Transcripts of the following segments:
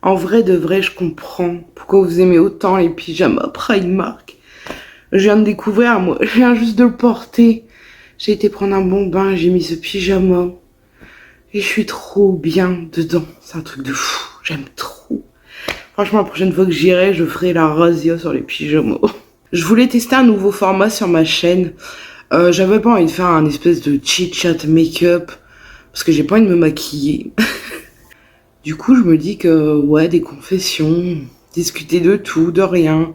En vrai, de vrai, je comprends pourquoi vous aimez autant les pyjamas Primark. Je viens de découvrir, moi, je viens juste de le porter. J'ai été prendre un bon bain, j'ai mis ce pyjama. Et je suis trop bien dedans. C'est un truc de fou, j'aime trop. Franchement, la prochaine fois que j'irai, je ferai la razzia sur les pyjamas. Je voulais tester un nouveau format sur ma chaîne. J'avais pas envie de faire un espèce de chit-chat make-up. Parce que j'ai pas envie de me maquiller. Du coup, je me dis que, ouais, des confessions, discuter de tout, de rien,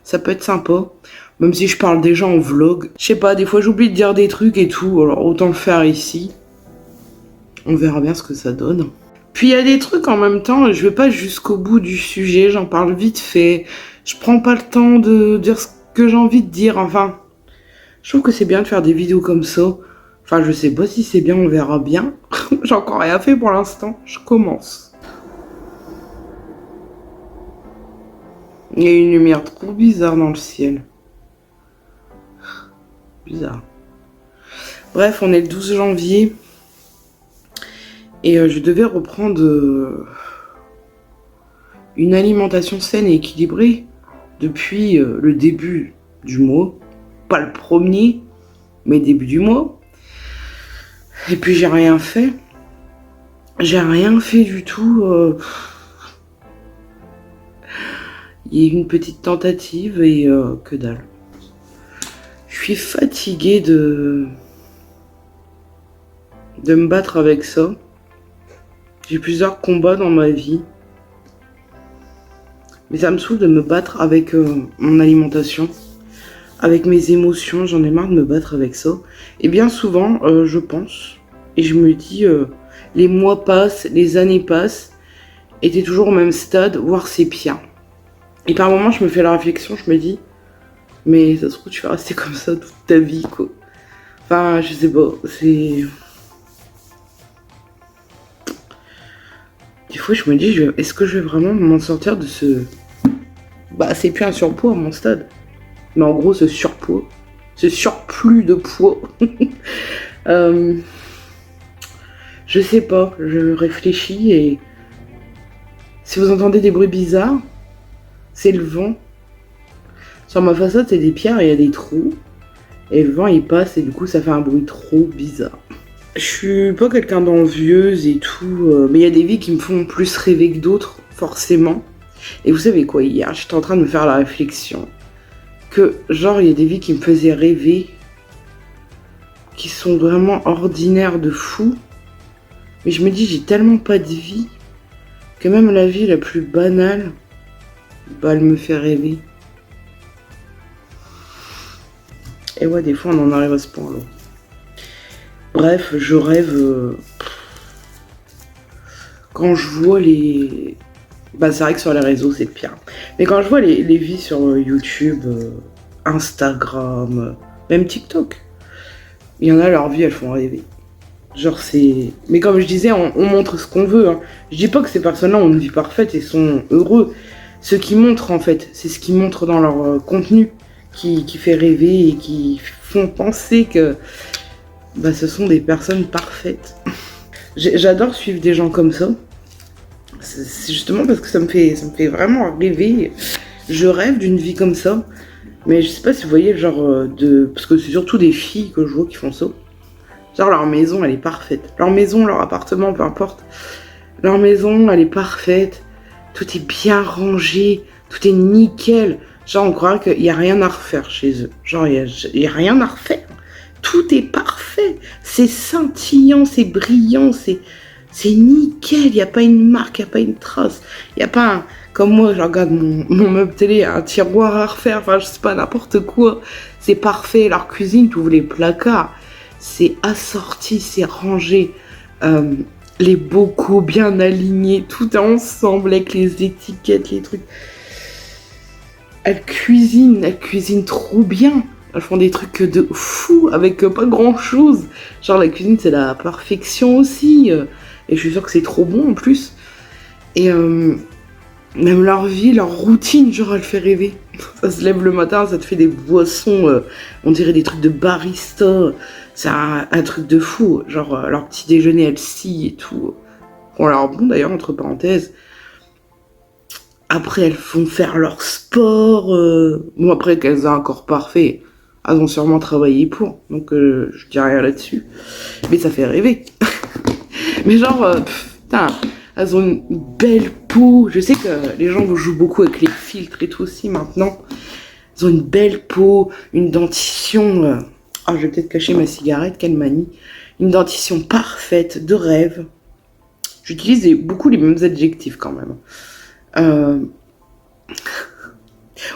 ça peut être sympa. Même si je parle déjà en vlog. Je sais pas, des fois j'oublie de dire des trucs et tout, alors autant le faire ici. On verra bien ce que ça donne. Puis il y a des trucs en même temps, je vais pas jusqu'au bout du sujet, j'en parle vite fait. Je prends pas le temps de dire ce que j'ai envie de dire, enfin. Je trouve que c'est bien de faire des vidéos comme ça. Enfin, je sais pas si c'est bien, on verra bien. J'ai encore rien fait pour l'instant, je commence. Il y a une lumière trop bizarre dans le ciel. Bizarre. Bref, on est le 12 janvier. Et je devais reprendre une alimentation saine et équilibrée depuis le début du mois. Pas le premier, mais début du mois. Et puis j'ai rien fait. J'ai rien fait du tout. Il y a eu une petite tentative et que dalle. Je suis fatiguée de me battre avec ça. J'ai plusieurs combats dans ma vie. Mais ça me saoule de me battre avec mon alimentation. Avec mes émotions, j'en ai marre de me battre avec ça. Et bien souvent, je pense, et je me dis, les mois passent, les années passent, et t'es toujours au même stade, voire c'est pire. Et par moments, je me fais la réflexion, je me dis, mais ça se trouve, tu vas rester comme ça toute ta vie, quoi. Enfin, je sais pas, c'est... Des fois, je me dis, est-ce que je vais vraiment m'en sortir de ce... Bah, c'est plus un surpoids à mon stade. Mais en gros, ce surpoids, ce surplus de poids. Je sais pas, je réfléchis et... Si vous entendez des bruits bizarres, c'est le vent. Sur ma façade, c'est des pierres et il y a des trous. Et le vent, il passe et du coup, ça fait un bruit trop bizarre. Je suis pas quelqu'un d'envieuse et tout, mais il y a des vies qui me font plus rêver que d'autres, forcément. Et vous savez quoi, hier, j'étais en train de me faire la réflexion que, genre, il y a des vies qui me faisaient rêver, qui sont vraiment ordinaires de fou. Mais je me dis, j'ai tellement pas de vie, que même la vie la plus banale, bah, elle me fait rêver. Et ouais, des fois, on en arrive à ce point-là. Bref, je rêve... Quand je vois les... Bah, c'est vrai que sur les réseaux, c'est pire. Mais quand je vois les vies sur YouTube, Instagram, même TikTok, il y en a, leur vie, elles font rêver. Genre, c'est... Mais comme je disais, on montre ce qu'on veut. Hein. Je dis pas que ces personnes-là ont une vie parfaite et sont heureux. Ce qu'ils montrent, en fait, c'est ce qu'ils montrent dans leur contenu qui fait rêver et qui font penser que bah, ce sont des personnes parfaites. J'adore suivre des gens comme ça. C'est justement parce que ça me fait vraiment rêver. Je rêve d'une vie comme ça. Mais je sais pas si vous voyez le genre de... Parce que c'est surtout des filles que je vois qui font ça. Genre leur maison, elle est parfaite. Leur maison, leur appartement, peu importe. Leur maison, elle est parfaite. Tout est bien rangé. Tout est nickel. Genre, on croirait qu'il n'y a rien à refaire chez eux. Genre, il y a rien à refaire. Tout est parfait. C'est scintillant, c'est brillant, c'est nickel. Il n'y a pas une marque, il n'y a pas une trace. Il n'y a pas un... Comme moi, je regarde mon meuble télé, un tiroir à refaire. Enfin, je sais pas, n'importe quoi. C'est parfait. Leur cuisine, tu ouvres les placards. C'est assorti, c'est rangé. Les bocaux bien alignés, tout ensemble avec les étiquettes, les trucs. Elles cuisinent trop bien. Elles font des trucs de fou avec pas grand chose. Genre la cuisine c'est la perfection aussi. Et je suis sûre que c'est trop bon en plus. Et même leur vie, leur routine, genre elle fait rêver. Ça se lève le matin, ça te fait des boissons, on dirait des trucs de barista. C'est un truc de fou. Genre leur petit déjeuner, elles scient et tout. On leur bon d'ailleurs entre parenthèses. Après, elles font faire leur sport. Bon, après, qu'elles aient un corps parfait, elles ont sûrement travaillé pour. Donc, je dis rien là-dessus. Mais ça fait rêver. Mais genre, putain, elles ont une belle peau. Je sais que les gens jouent beaucoup avec les filtres et tout aussi maintenant. Elles ont une belle peau, une dentition. Ah, je vais peut-être cacher ma cigarette, quelle manie. Une dentition parfaite, de rêve. J'utilise beaucoup les mêmes adjectifs quand même.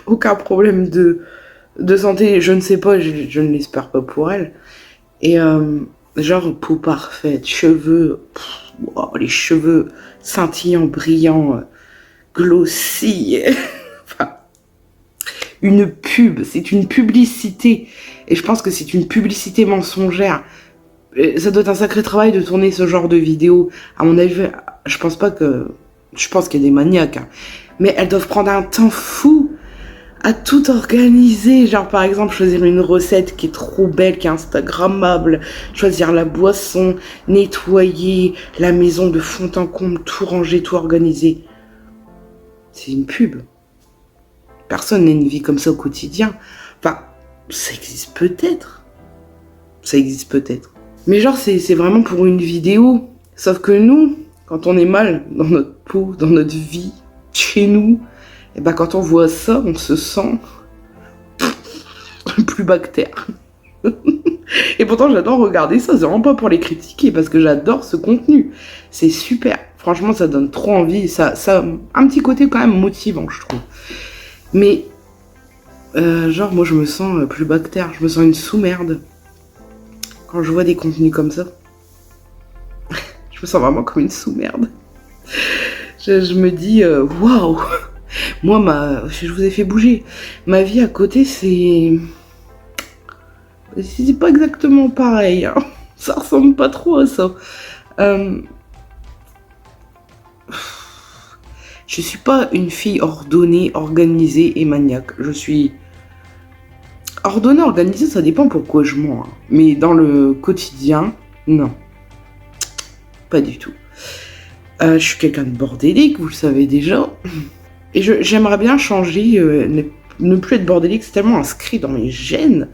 Aucun problème de santé, je ne sais pas, je ne l'espère pas pour elle. Et genre peau parfaite, cheveux, wow, les cheveux scintillants, brillants, glossy. Enfin, une pub, c'est une publicité. Et je pense que c'est une publicité mensongère. Ça doit être un sacré travail de tourner ce genre de vidéo. À mon avis, je pense qu'il y a des maniaques, hein. Mais elles doivent prendre un temps fou à tout organiser. Genre, par exemple, choisir une recette qui est trop belle, qui est instagrammable, choisir la boisson, nettoyer la maison de fond en comble, tout ranger, tout organiser. C'est une pub. Personne n'a une vie comme ça au quotidien. Enfin, ça existe peut-être. Ça existe peut-être. Mais genre, c'est vraiment pour une vidéo. Sauf que nous, quand on est mal dans notre peau, dans notre vie, chez nous, et ben quand on voit ça, on se sent plus bactère. Et pourtant, j'adore regarder ça. C'est vraiment pas pour les critiquer, parce que j'adore ce contenu. C'est super. Franchement, ça donne trop envie. Ça a un petit côté quand même motivant, je trouve. Mais, genre, moi, je me sens plus bactère. Je me sens une sous-merde quand je vois des contenus comme ça. Je me sens vraiment comme une sous-merde. Je me dis, waouh! Moi, je vous ai fait bouger. Ma vie à côté, c'est pas exactement pareil, hein. Ça ressemble pas trop à ça. Je suis pas une fille ordonnée, organisée et maniaque. Je suis ordonnée, organisée, ça dépend pourquoi je mens, hein. Mais dans le quotidien, non. Pas du tout. Je suis quelqu'un de bordélique, vous le savez déjà. Et j'aimerais bien changer, ne plus être bordélique, c'est tellement inscrit dans mes gènes.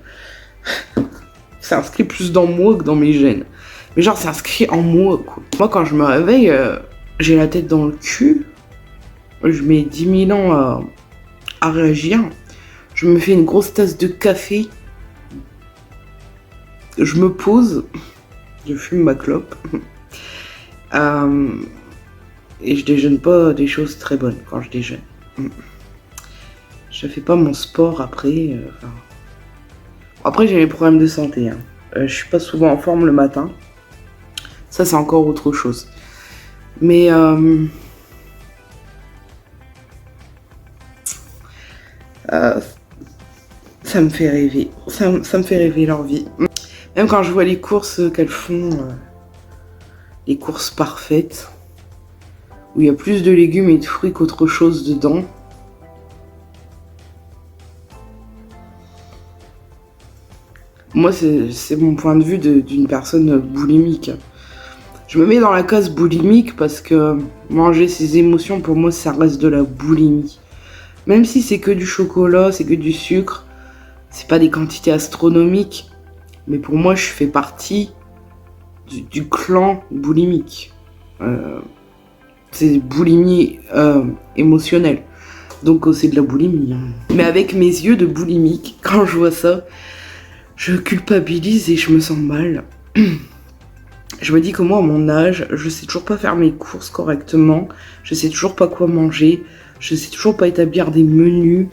C'est inscrit plus dans moi que dans mes gènes. Mais genre, c'est inscrit en moi, quoi. Moi, quand je me réveille, j'ai la tête dans le cul. Je mets 10 000 ans à réagir. Je me fais une grosse tasse de café. Je me pose. Je fume ma clope. Et je déjeune pas des choses très bonnes quand je déjeune. Je fais pas mon sport après. Après, j'ai des problèmes de santé, hein. Je suis pas souvent en forme le matin. Ça, c'est encore autre chose. Mais ça me fait rêver. Ça me fait rêver leur vie. Même quand je vois les courses qu'elles font, les courses parfaites, où il y a plus de légumes et de fruits qu'autre chose dedans. Moi, c'est mon point de vue d'une personne boulimique. Je me mets dans la case boulimique parce que manger ses émotions, pour moi, ça reste de la boulimie. Même si c'est que du chocolat, c'est que du sucre, c'est pas des quantités astronomiques. Mais pour moi, je fais partie du clan boulimique. C'est boulimie émotionnelle. Donc c'est de la boulimie, hein. Mais avec mes yeux de boulimique, quand je vois ça, je culpabilise et je me sens mal. Je me dis que moi, à mon âge, je sais toujours pas faire mes courses correctement. Je sais toujours pas quoi manger. Je sais toujours pas établir des menus.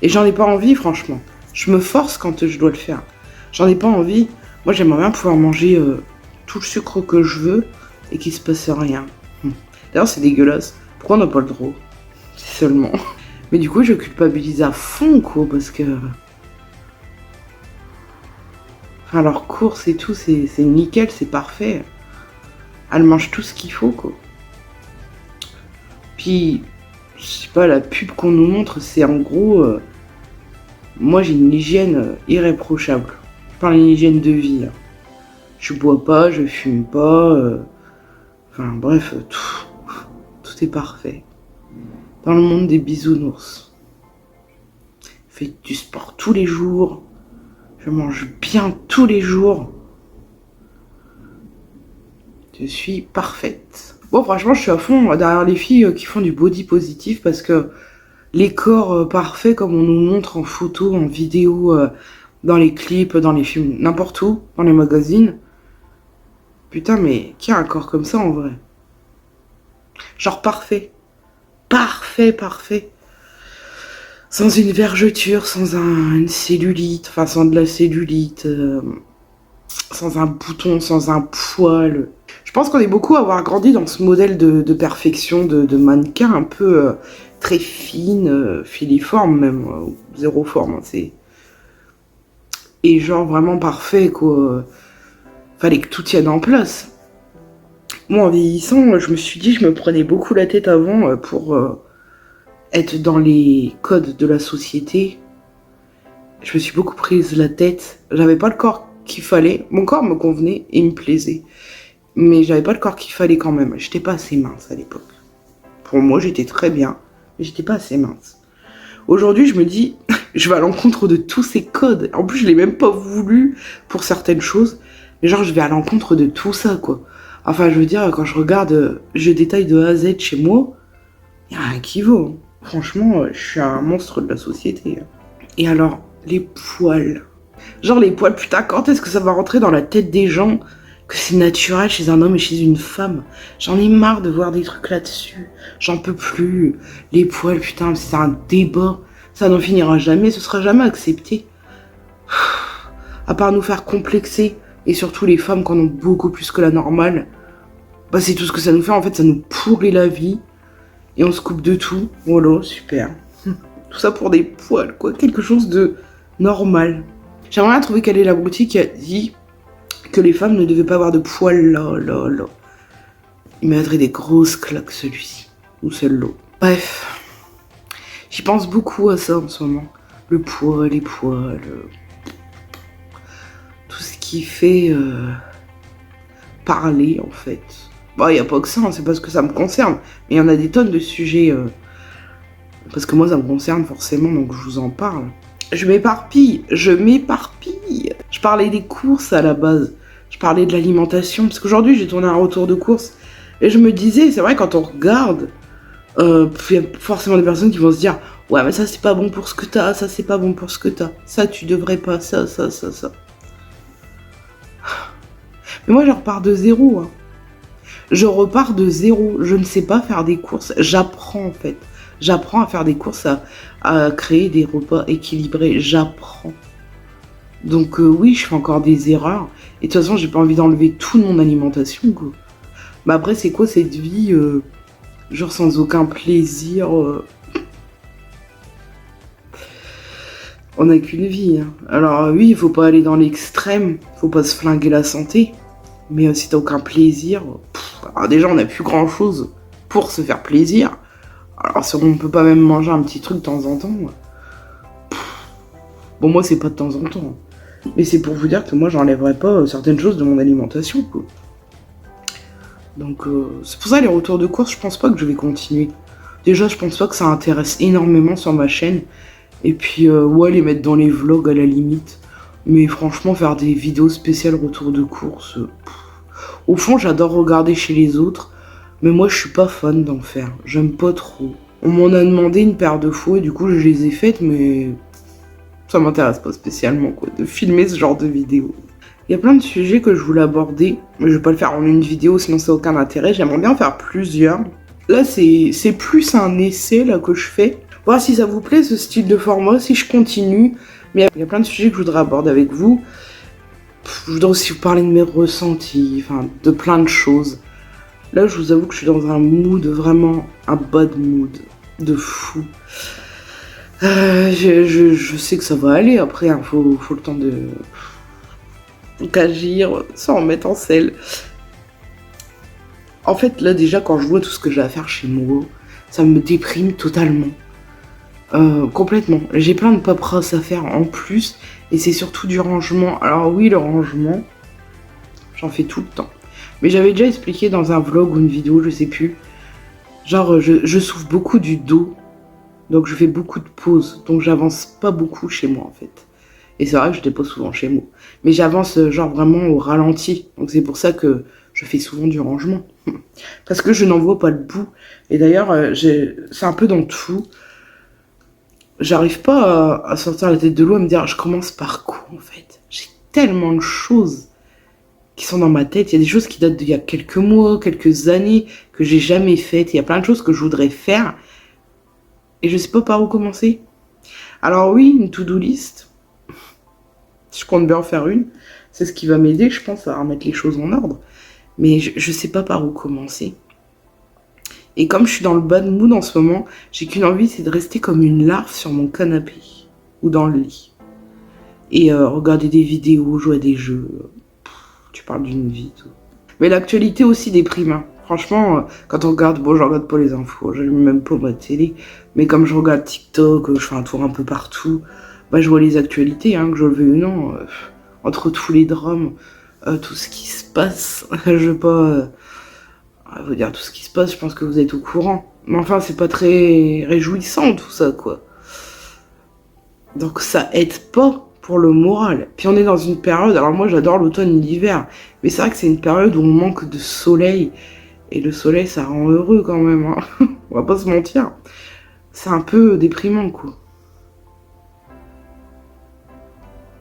Et j'en ai pas envie, franchement. Je me force quand je dois le faire. J'en ai pas envie. Moi, j'aimerais bien pouvoir manger tout le sucre que je veux et qu'il se passe rien. D'ailleurs, c'est dégueulasse. Pourquoi on n'a pas le droit? C'est seulement. Mais du coup, je culpabilise à fond, quoi, parce que... Enfin, leurs courses et tout, c'est nickel, c'est parfait. Elles mangent tout ce qu'il faut, quoi. Puis, je sais pas, la pub qu'on nous montre, c'est en gros... moi, j'ai une hygiène irréprochable. Je parle d'une hygiène de vie, hein. Je bois pas, je fume pas... Enfin, bref, tout. tout est parfait. Dans le monde des bisounours. Je fais du sport tous les jours. Je mange bien tous les jours. Je suis parfaite. Bon, franchement, je suis à fond derrière les filles qui font du body positif parce que les corps parfaits, comme on nous montre en photo, en vidéo, dans les clips, dans les films, n'importe où, dans les magazines. Putain, mais qui a un corps comme ça en vrai? Genre parfait. Parfait, parfait. Sans une vergeture, sans une cellulite, enfin sans de la cellulite, sans un bouton, sans un poil. Je pense qu'on est beaucoup à avoir grandi dans ce modèle de perfection, de mannequin un peu très fine, filiforme même, zéro forme. Hein, c'est... Et genre vraiment parfait, quoi. Fallait que tout tienne en place. Moi, en vieillissant, je me suis dit, je me prenais beaucoup la tête avant pour être dans les codes de la société. Je me suis beaucoup prise la tête. J'avais pas le corps qu'il fallait. Mon corps me convenait et me plaisait. Mais j'avais pas le corps qu'il fallait quand même. J'étais pas assez mince à l'époque. Pour moi, j'étais très bien, mais j'étais pas assez mince. Aujourd'hui, je me dis, je vais à l'encontre de tous ces codes. En plus, je l'ai même pas voulu pour certaines choses. Mais genre, je vais à l'encontre de tout ça, quoi. Enfin, je veux dire, quand je regarde, je détaille de A à Z chez moi, il n'y a rien qui vaut. Franchement, je suis un monstre de la société. Et alors, les poils. Genre les poils, putain, quand est-ce que ça va rentrer dans la tête des gens que c'est naturel chez un homme et chez une femme? J'en ai marre de voir des trucs là-dessus. J'en peux plus. Les poils, putain, c'est un débat. Ça n'en finira jamais, ce sera jamais accepté. À part nous faire complexer, et surtout les femmes qui en ont beaucoup plus que la normale, bah c'est tout ce que ça nous fait, en fait, ça nous pourrit la vie. Et on se coupe de tout. Voilà, super. Tout ça pour des poils, quoi. Quelque chose de normal. J'aimerais bien trouver quelle est l'abruti qui a dit que les femmes ne devaient pas avoir de poils là. Il mettrait des grosses claques, celui-ci. Ou celle-là. Bref. J'y pense beaucoup à ça en ce moment. Le poil, les poils. Tout ce qui fait parler, en fait. Bon, il n'y a pas que ça, hein, c'est parce que ça me concerne. Mais il y en a des tonnes de sujets. Parce que moi, ça me concerne forcément, donc je vous en parle. Je m'éparpille. Je parlais des courses à la base. Je parlais de l'alimentation. Parce qu'aujourd'hui, j'ai tourné un retour de course. Et je me disais, c'est vrai, quand on regarde, il y a forcément des personnes qui vont se dire, ouais, mais ça, c'est pas bon pour ce que t'as. Ça, c'est pas bon pour ce que t'as. Ça, tu devrais pas. Ça. Mais moi, je repars de zéro. Hein. Je repars de zéro. Je ne sais pas faire des courses. J'apprends, en fait. J'apprends à faire des courses, à créer des repas équilibrés. J'apprends. Donc oui, je fais encore des erreurs. Et de toute façon, j'ai pas envie d'enlever tout de mon alimentation, quoi. Mais après, c'est quoi cette vie genre sans aucun plaisir On n'a qu'une vie. Hein. Alors oui, il faut pas aller dans l'extrême. Faut pas se flinguer la santé. Mais si t'as aucun plaisir... alors déjà, on n'a plus grand-chose pour se faire plaisir. Alors si on peut pas même manger un petit truc de temps en temps... bon, moi, c'est pas de temps en temps. Mais c'est pour vous dire que moi, j'enlèverai pas certaines choses de mon alimentation, quoi. Donc, c'est pour ça, les retours de course, je pense pas que je vais continuer. Déjà, je pense pas que ça intéresse énormément sur ma chaîne. Et puis, ouais, les mettre dans les vlogs à la limite. Mais franchement, faire des vidéos spéciales retour de course... Au fond, j'adore regarder chez les autres. Mais moi, je suis pas fan d'en faire. J'aime pas trop. On m'en a demandé une paire de fois et du coup, je les ai faites, mais... ça m'intéresse pas spécialement, quoi, de filmer ce genre de vidéos. Il y a plein de sujets que je voulais aborder, mais je vais pas le faire en une vidéo, sinon ça n'a aucun intérêt. J'aimerais bien en faire plusieurs. Là, c'est plus un essai là que je fais. Voir si ça vous plaît, ce style de format, si je continue. Mais il y a plein de sujets que je voudrais aborder avec vous. Je voudrais aussi vous parler de mes ressentis, enfin, de plein de choses. Là, je vous avoue que je suis dans un mood, vraiment un bad mood, de fou. Je sais que ça va aller, après, hein, faut le temps d'agir sans en mettre en selle. En fait, là, déjà, quand je vois tout ce que j'ai à faire chez moi, ça me déprime totalement. Complètement. J'ai plein de paperasses à faire en plus, et c'est surtout du rangement. Alors oui, le rangement, j'en fais tout le temps. Mais j'avais déjà expliqué dans un vlog ou une vidéo, je sais plus, Genre, je souffre beaucoup du dos, donc je fais beaucoup de pauses, donc j'avance pas beaucoup chez moi en fait. Et c'est vrai que je dépose souvent chez moi. Mais j'avance genre vraiment au ralenti, donc c'est pour ça que je fais souvent du rangement. Parce que je n'en vois pas le bout. Et d'ailleurs, c'est un peu dans tout. J'arrive pas à sortir la tête de l'eau, à me dire je commence par quoi en fait. J'ai tellement de choses qui sont dans ma tête. Il y a des choses qui datent d'il y a quelques mois, quelques années, que j'ai jamais faites. Il y a plein de choses que je voudrais faire et je sais pas par où commencer. Alors oui, une to-do list, je compte bien en faire une. C'est ce qui va m'aider, je pense, à remettre les choses en ordre. Mais je sais pas par où commencer. Et comme je suis dans le bad mood en ce moment, j'ai qu'une envie, c'est de rester comme une larve sur mon canapé ou dans le lit. Et regarder des vidéos, jouer à des jeux. Tu parles d'une vie, tout. Mais l'actualité aussi déprime. Hein. Franchement, quand on regarde, bon, je regarde pas les infos, j'allume même pas ma télé. Mais comme je regarde TikTok, je fais un tour un peu partout, bah je vois les actualités, hein, que je le veuille ou non. Entre tous les drames, tout ce qui se passe, je veux pas vous dire tout ce qui se passe, je pense que vous êtes au courant. Mais enfin, c'est pas très réjouissant tout ça, quoi. Donc ça aide pas pour le moral. Puis on est dans une période, alors moi j'adore l'automne et l'hiver, mais c'est vrai que c'est une période où on manque de soleil. Et le soleil, ça rend heureux quand même. Hein. On va pas se mentir. C'est un peu déprimant, quoi.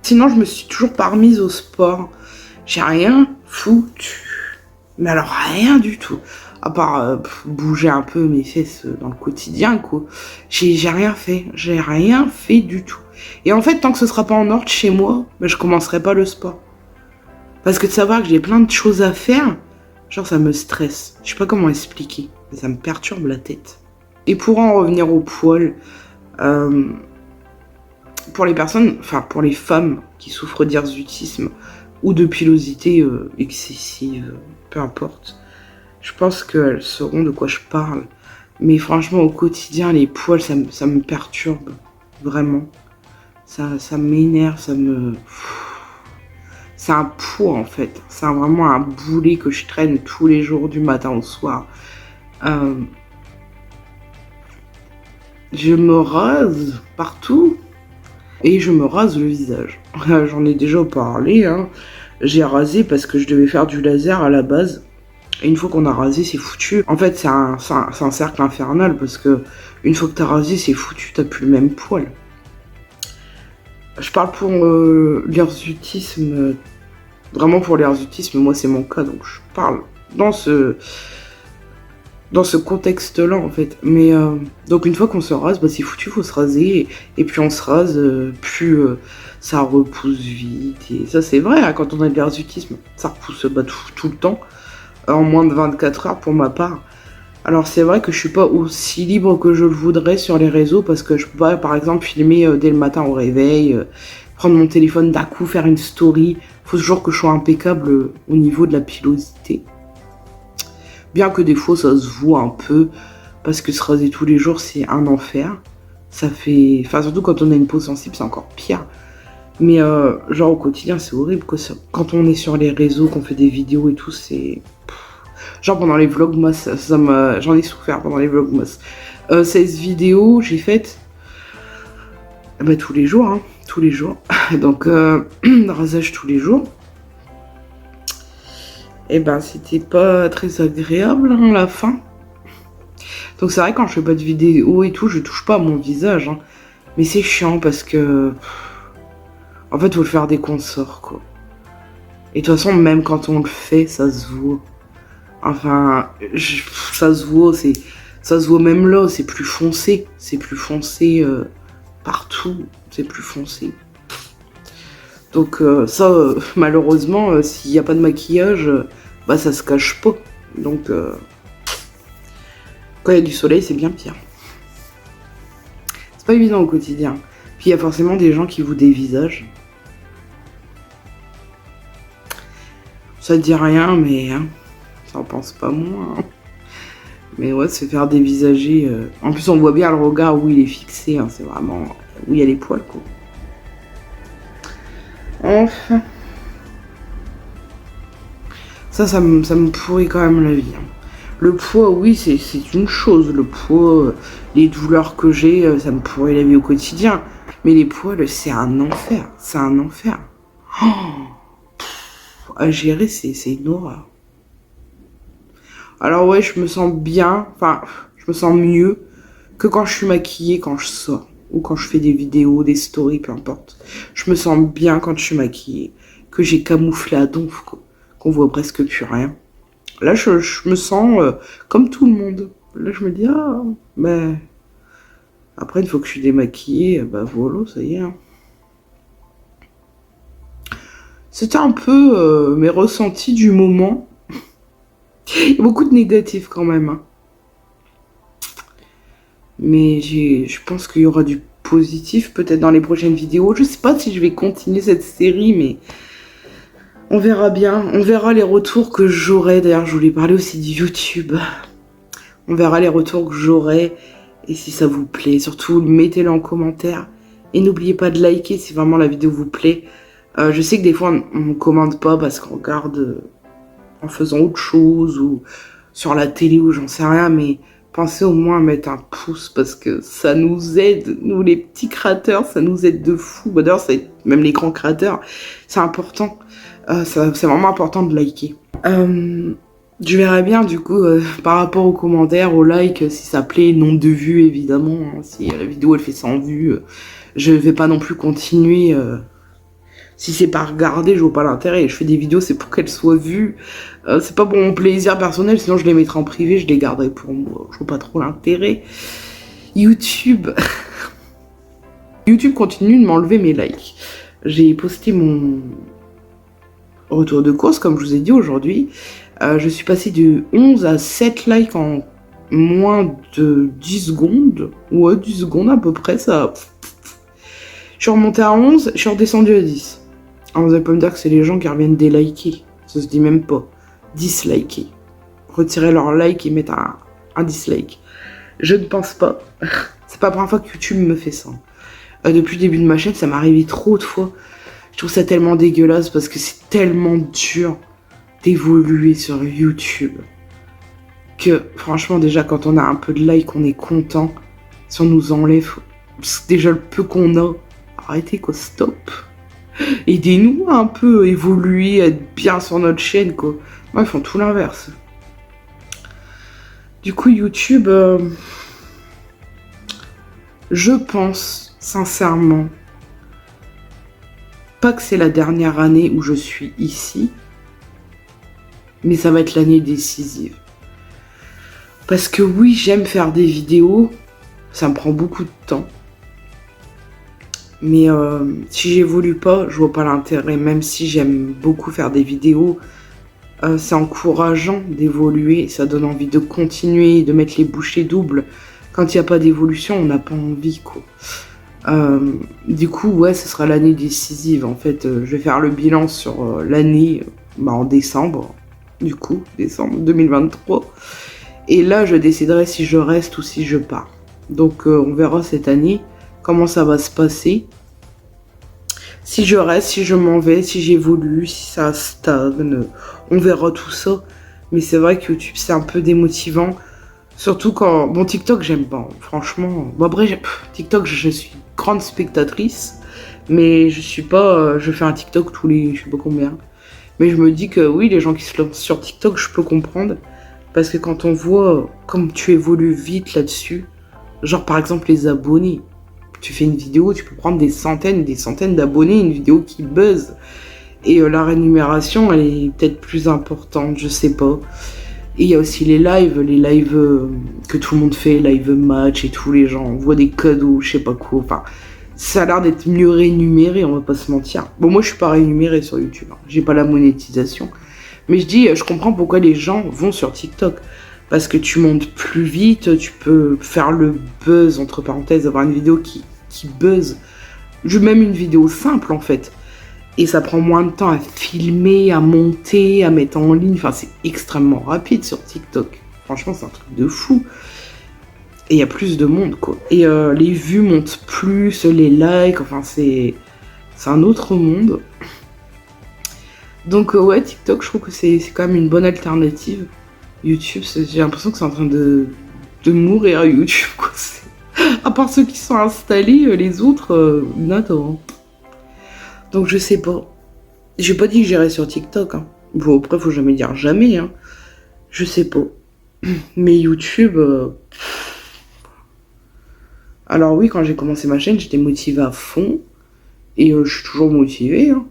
Sinon, je me suis toujours pas remise au sport. J'ai rien foutu. Mais alors, rien du tout. À part bouger un peu mes fesses dans le quotidien, quoi. J'ai rien fait. J'ai rien fait du tout. Et en fait, tant que ce sera pas en ordre chez moi, ben, je commencerai pas le sport. Parce que de savoir que j'ai plein de choses à faire, genre ça me stresse. Je sais pas comment expliquer, mais ça me perturbe la tête. Et pour en revenir au poil, pour les personnes, enfin pour les femmes qui souffrent d'hirsutisme ou de pilosité excessive, peu importe, je pense qu'elles sauront de quoi je parle. Mais franchement, au quotidien, les poils, ça me perturbe, vraiment. Ça m'énerve, ça me... C'est un poids en fait. C'est vraiment un boulet que je traîne tous les jours du matin au soir. Je me rase partout et je me rase le visage. J'en ai déjà parlé. Hein. J'ai rasé parce que je devais faire du laser à la base. Et une fois qu'on a rasé, c'est foutu. En fait, c'est un cercle infernal parce que une fois que t'as rasé, c'est foutu, t'as plus le même poil. Je parle pour l'hirsutisme, vraiment pour l'hirsutisme, moi c'est mon cas, donc je parle dans ce contexte-là en fait. Mais donc une fois qu'on se rase, bah, c'est foutu, faut se raser, et plus on se rase, plus ça repousse vite, et ça c'est vrai, hein, quand on a de l'hirsutisme, ça repousse bah, tout le temps, en moins de 24 heures pour ma part. Alors c'est vrai que je suis pas aussi libre que je le voudrais sur les réseaux parce que je peux pas par exemple filmer dès le matin au réveil, prendre mon téléphone d'un coup, faire une story. Faut toujours que je sois impeccable au niveau de la pilosité. Bien que des fois ça se voit un peu parce que se raser tous les jours c'est un enfer. Ça fait... Enfin surtout quand on a une peau sensible c'est encore pire. Mais genre au quotidien c'est horrible quoi. Quand on est sur les réseaux, qu'on fait des vidéos et tout c'est... Genre pendant les vlogmas, j'en ai souffert pendant les vlogmas. 16 vidéos, j'ai faites bah, tous les jours, hein, tous les jours. Donc rasage tous les jours. Et ben c'était pas très agréable hein, à la fin. Donc c'est vrai quand je fais pas de vidéos et tout, je touche pas à mon visage. Hein. Mais c'est chiant parce que... En fait, faut le faire dès qu'on sort, quoi. Et de toute façon, même quand on le fait, ça se voit. Enfin, ça se voit, ça se voit même là, c'est plus foncé. C'est plus foncé partout, c'est plus foncé. Donc ça, malheureusement, s'il n'y a pas de maquillage, bah ça se cache pas. Donc, quand il y a du soleil, c'est bien pire. C'est pas évident au quotidien. Puis il y a forcément des gens qui vous dévisagent. Ça te dit rien, mais... Hein, ça en pense pas moins. Hein. Mais ouais, se faire dévisager. En plus, on voit bien le regard où il est fixé. Hein, c'est vraiment où il y a les poils, quoi. Enfin. Ça me pourrit quand même la vie. Hein. Le poids, oui, c'est une chose. Le poids, les douleurs que j'ai, ça me pourrit la vie au quotidien. Mais les poils, c'est un enfer. C'est un enfer. Oh, à gérer, c'est une horreur. Alors ouais, je me sens bien, enfin, je me sens mieux que quand je suis maquillée, quand je sors. Ou quand je fais des vidéos, des stories, peu importe. Je me sens bien quand je suis maquillée. Que j'ai camouflé à donf, quoi. Qu'on voit presque plus rien. Là, je me sens comme tout le monde. Là, je me dis, ah, ben... Après, une fois que je suis démaquillée, bah voilà, ça y est. Hein. C'était un peu mes ressentis du moment. Il y a beaucoup de négatifs quand même. Hein. Mais je pense qu'il y aura du positif peut-être dans les prochaines vidéos. Je sais pas si je vais continuer cette série, mais on verra bien. On verra les retours que j'aurai. D'ailleurs, je voulais parler aussi de YouTube. On verra les retours que j'aurai. Et si ça vous plaît, surtout mettez-le en commentaire. Et n'oubliez pas de liker si vraiment la vidéo vous plaît. Je sais que des fois on ne commande pas parce qu'on regarde en faisant autre chose ou sur la télé ou j'en sais rien. Mais pensez au moins à mettre un pouce parce que ça nous aide. Nous les petits créateurs, ça nous aide de fou. Bah, d'ailleurs, même les grands créateurs, c'est important. C'est vraiment important de liker. Je verrai bien du coup par rapport aux commentaires, aux likes, si ça plaît, nombre de vues évidemment. Hein, si la vidéo elle fait 100 vues, je vais pas non plus continuer. Si c'est pas regardé, je vois pas l'intérêt. Je fais des vidéos, c'est pour qu'elles soient vues. C'est pas pour mon plaisir personnel, sinon je les mettrai en privé, je les garderai pour moi. Je vois pas trop l'intérêt. YouTube. YouTube continue de m'enlever mes likes. J'ai posté mon retour de course, comme je vous ai dit aujourd'hui. Je suis passée de 11 à 7 likes en moins de 10 secondes. Ouais, 10 secondes à peu près, ça... Je suis remontée à 11, je suis redescendue à 10. Alors vous allez pas me dire que c'est les gens qui reviennent déliker. Ça se dit même pas. Disliker. Retirer leur like et mettre un dislike. Je ne pense pas. C'est pas la première fois que YouTube me fait ça. Depuis le début de ma chaîne, ça m'est arrivé trop de fois. Je trouve ça tellement dégueulasse parce que c'est tellement dur d'évoluer sur YouTube que franchement déjà quand on a un peu de like on est content. Si on nous enlève déjà le peu qu'on a, arrêtez quoi, stop. Aidez-nous à un peu évoluer, à être bien sur notre chaîne quoi. Moi, ils font tout l'inverse. Du coup YouTube, je pense sincèrement pas que c'est la dernière année où je suis ici, mais ça va être l'année décisive. Parce que oui, j'aime faire des vidéos, ça me prend beaucoup de temps. Mais si j'évolue pas, je vois pas l'intérêt. Même si j'aime beaucoup faire des vidéos, c'est encourageant d'évoluer, ça donne envie de continuer, de mettre les bouchées doubles. Quand il n'y a pas d'évolution, on n'a pas envie, quoi. Du coup, ouais, ce sera l'année décisive. En fait, je vais faire le bilan sur l'année en décembre. Du coup, décembre 2023. Et là, je déciderai si je reste ou si je pars. Donc, on verra cette année comment ça va se passer. Si je reste, si je m'en vais, si j'évolue, si ça stagne, on verra tout ça. Mais c'est vrai que YouTube, c'est un peu démotivant. Surtout quand... Bon, TikTok, j'aime pas. Franchement... Bon, après, TikTok, je suis grande spectatrice. Mais je suis pas... je fais un TikTok tous les... je sais pas combien. Mais je me dis que oui, les gens qui se lancent sur TikTok, je peux comprendre. Parce que quand on voit comme tu évolues vite là-dessus, genre par exemple les abonnés, tu fais une vidéo, tu peux prendre des centaines d'abonnés, une vidéo qui buzz. Et la rémunération, elle est peut-être plus importante, je sais pas. Et il y a aussi les lives que tout le monde fait, live match et tous les gens voient des cadeaux, je sais pas quoi. Enfin, ça a l'air d'être mieux rémunéré, on va pas se mentir. Bon, moi je suis pas rémunéré sur YouTube, hein. J'ai pas la monétisation. Mais je comprends pourquoi les gens vont sur TikTok. Parce que tu montes plus vite, tu peux faire le buzz, entre parenthèses, avoir une vidéo qui buzz. Même une vidéo simple en fait. Et ça prend moins de temps à filmer, à monter, à mettre en ligne. Enfin, c'est extrêmement rapide sur TikTok. Franchement, c'est un truc de fou. Et il y a plus de monde, quoi. Et les vues montent plus, les likes, enfin, c'est un autre monde. Donc ouais, TikTok, je trouve que c'est quand même une bonne alternative. YouTube, j'ai l'impression que c'est en train de mourir, YouTube, quoi. À part ceux qui sont installés, les autres, n'attendent. Donc je sais pas. J'ai pas dit que j'irais sur TikTok, hein. Bon, après, faut jamais dire jamais, hein. Je sais pas. Mais YouTube... Alors oui, quand j'ai commencé ma chaîne, j'étais motivée à fond. Et je suis toujours motivée, hein.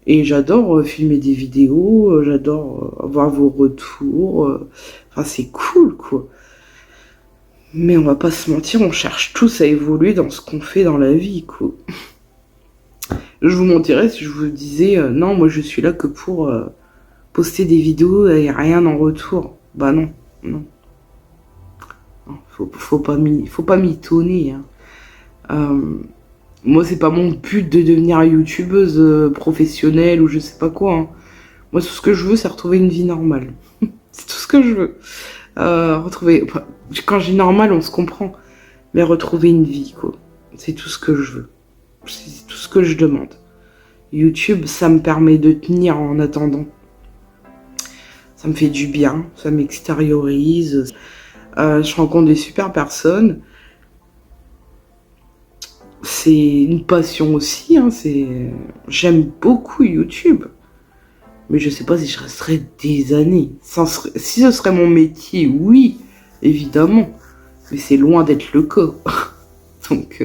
Et j'adore filmer des vidéos, j'adore avoir vos retours. Enfin, c'est cool, quoi. Mais on va pas se mentir, on cherche tous à évoluer dans ce qu'on fait dans la vie, quoi. Je vous mentirais si je vous disais non, moi je suis là que pour poster des vidéos et rien en retour. Bah non, non. Faut pas mitonner, hein. Moi c'est pas mon but de devenir youtubeuse professionnelle ou je sais pas quoi, hein. Moi tout ce que je veux c'est retrouver une vie normale. C'est tout ce que je veux. Retrouver... Quand je dis normal on se comprend. Mais retrouver une vie, quoi. C'est tout ce que je veux. C'est tout ce que je demande. YouTube, ça me permet de tenir en attendant. Ça me fait du bien, ça m'extériorise. Je rencontre des super personnes. C'est une passion aussi, hein. J'aime beaucoup YouTube. Mais je sais pas si je resterai des années. Si ce serait mon métier, oui, évidemment. Mais c'est loin d'être le cas. Donc,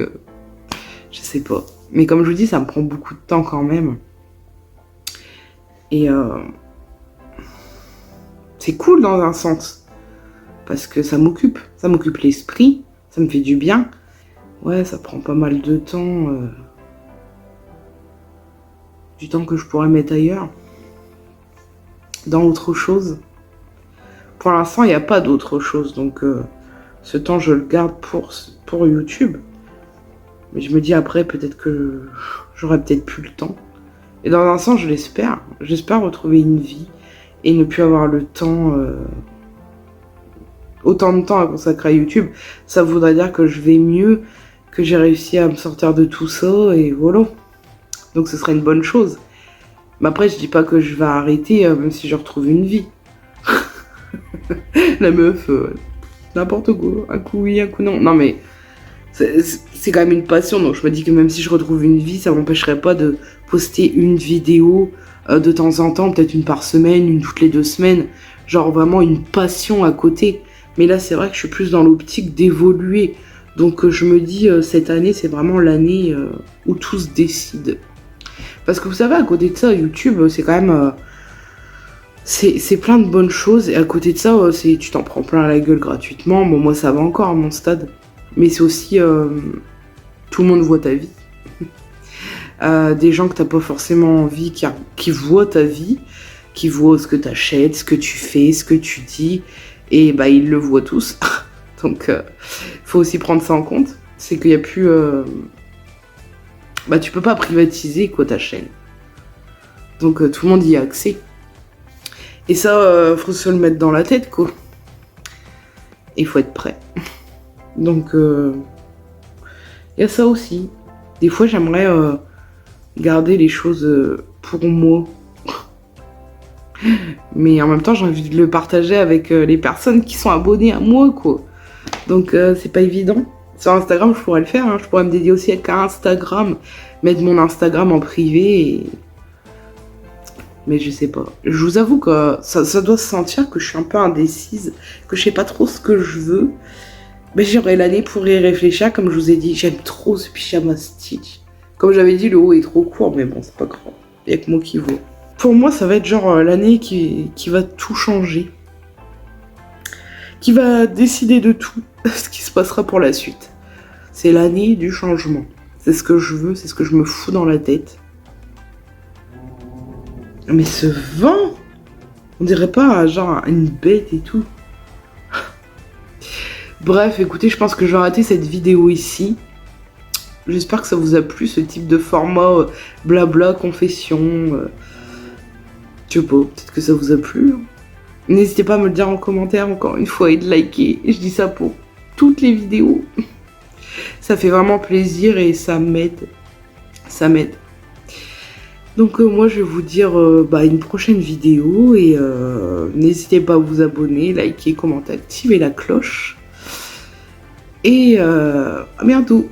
je sais pas. Mais comme je vous dis, ça me prend beaucoup de temps quand même. Et c'est cool dans un sens. Parce que ça m'occupe. Ça m'occupe l'esprit. Ça me fait du bien. Ouais, ça prend pas mal de temps. Du temps que je pourrais mettre ailleurs. Dans autre chose. Pour l'instant, il n'y a pas d'autre chose. Donc, ce temps, je le garde pour YouTube. Mais je me dis après, peut-être que j'aurai peut-être plus le temps. Et dans un sens, je l'espère. J'espère retrouver une vie et ne plus avoir le temps, autant de temps à consacrer à YouTube. Ça voudrait dire que je vais mieux, que j'ai réussi à me sortir de tout ça et voilà. Donc ce serait une bonne chose. Mais après, je dis pas que je vais arrêter, même si je retrouve une vie. La meuf, n'importe quoi. Un coup oui, un coup non. Non mais... C'est quand même une passion, donc je me dis que même si je retrouve une vie, ça m'empêcherait pas de poster une vidéo de temps en temps, peut-être une par semaine, une toutes les 2 semaines, genre vraiment une passion à côté. Mais là, c'est vrai que je suis plus dans l'optique d'évoluer. Donc je me dis, cette année, c'est vraiment l'année où tout se décide. Parce que vous savez, à côté de ça, YouTube, c'est quand même... c'est plein de bonnes choses, et à côté de ça, tu t'en prends plein la gueule gratuitement. Bon, moi, ça va encore à mon stade. Mais c'est aussi, tout le monde voit ta vie. Des gens que t'as pas forcément envie, qui voient ta vie, qui voient ce que t'achètes, ce que tu fais, ce que tu dis, et bah ils le voient tous. Donc, faut aussi prendre ça en compte. C'est qu'il y a plus... Bah tu peux pas privatiser quoi ta chaîne. Donc tout le monde y a accès. Et ça, faut se le mettre dans la tête, quoi. Il faut être prêt. Donc, il y a ça aussi. Des fois, j'aimerais garder les choses pour moi. Mais en même temps, j'ai envie de le partager avec les personnes qui sont abonnées à moi, quoi. Donc, c'est pas évident. Sur Instagram, je pourrais le faire. Hein. Je pourrais me dédier aussi à Instagram. Mettre mon Instagram en privé. Mais je sais pas. Je vous avoue que ça doit se sentir que je suis un peu indécise. Que je sais pas trop ce que je veux. Mais j'aurai l'année pour y réfléchir, comme je vous ai dit, j'aime trop ce pyjama Stitch. Comme j'avais dit, le haut est trop court, mais bon, c'est pas grave. Il y a que moi qui vois. Pour moi, ça va être genre l'année qui va tout changer. Qui va décider de tout, ce qui se passera pour la suite. C'est l'année du changement. C'est ce que je veux, c'est ce que je me fous dans la tête. Mais ce vent, on dirait pas genre une bête et tout. Bref, écoutez, je pense que je vais arrêter cette vidéo ici. J'espère que ça vous a plu, ce type de format blabla, confession. Je sais pas, peut-être que ça vous a plu. N'hésitez pas à me le dire en commentaire encore une fois et de liker. Je dis ça pour toutes les vidéos. Ça fait vraiment plaisir et ça m'aide. Ça m'aide. Donc moi je vais vous dire une prochaine vidéo et n'hésitez pas à vous abonner, liker, commenter, activer la cloche. Et à bientôt.